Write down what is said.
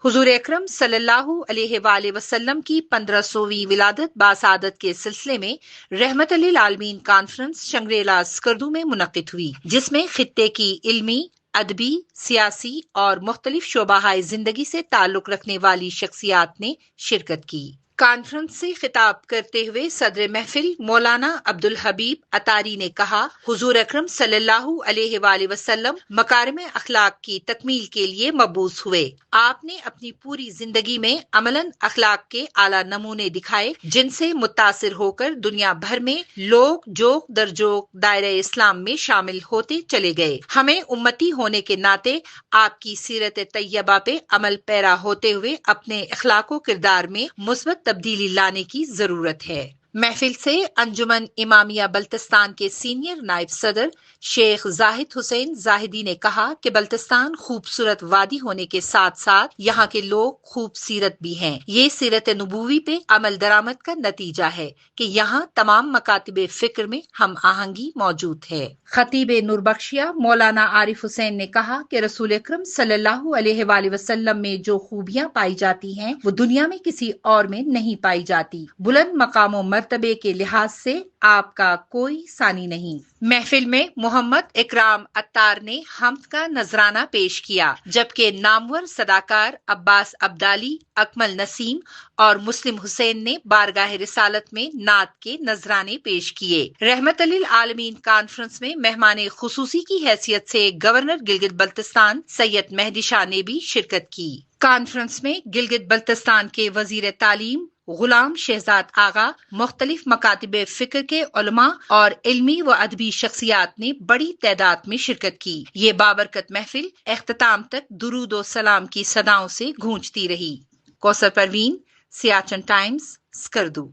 हुजूर अकरम सल्लल्लाहु अलैहि वआलैहि वसल्लम की 1500वीं विलादत बासादत के सिलसिले में रहमत लिल आलमीन कॉन्फ्रेंस शंग्रीला स्कर्दू में मुनक्किद हुई, जिसमें खित्ते की इल्मी, अदबी, सियासी और मुख्तलिफ शोबाहाए जिंदगी से ताल्लुक रखने वाली शख्सियात ने शिरकत की। कॉन्फ्रेंस से खिताब करते हुए सदर महफिल मौलाना अब्दुल हबीब अतारी ने कहा, हुजूर अकरम सल्लल्लाहु अलैहि वसल्लम मकारिम अखलाक की तकमील के लिए मबूस हुए। आपने अपनी पूरी जिंदगी में अमलन अखलाक के आला नमूने दिखाए, जिनसे मुतासिर होकर दुनिया भर में लोग जोक दर जोक दायरे इस्लाम में शामिल होते चले गए। हमें उम्मती होने के नाते आपकी सीरत तैयबा पे अमल पैरा होते हुए अपने अखलाक व किरदार में मुस्बत तब्दीली लाने की जरूरत है। महफिल से अंजुमन इमामिया बल्तिस्तान के सीनियर नायब सदर शेख जाहिद हुसैन जाहिदी ने कहा कि बल्तिस्तान खूबसूरत वादी होने के साथ साथ यहाँ के लोग खूब सीरत भी हैं। ये सीरत नबूवी पे अमल दरामद का नतीजा है कि यहाँ तमाम मकातिब फिक्र में हम आहंगी मौजूद है। खतीब नूरबख्शिया मौलाना आरिफ हुसैन ने कहा कि रसूल अकरम सल्लल्लाहु अलैहि वसल्लम में जो खूबियां पाई जाती हैं वो दुनिया में किसी और में नहीं पाई जाती। बुलंद मकाम मर्तबे के लिहाज से आपका कोई सानी नहीं। महफिल में मोहम्मद इकराम अत्तार ने हम्द का नजराना पेश किया, जबकि नामवर सदाकार अब्बास अब्दाली, अकमल नसीम और मुस्लिम हुसैन ने बारगाह रिसालत में नात के नजराने पेश किए। रहमत लिल आलमीन कॉन्फ्रेंस में मेहमान खुसूसी की हैसियत से गवर्नर गिलगित बल्तिस्तान सैयद मेहदी शाह ने भी शिरकत की। कॉन्फ्रेंस में गिलगित बल्तिस्तान के वजीर तालीम गुलाम शहजाद आगा, मुख्तलिफ मकातिब फिक्र के उलमा और इल्मी व अदबी शख्सियात ने बड़ी तादाद में शिरकत की। ये बाबरकत महफिल इख्तिताम तक दुरूद व सलाम की सदाओं से गूंजती रही। कौसर परवीन, सियाचिन टाइम्स, स्कर्दू।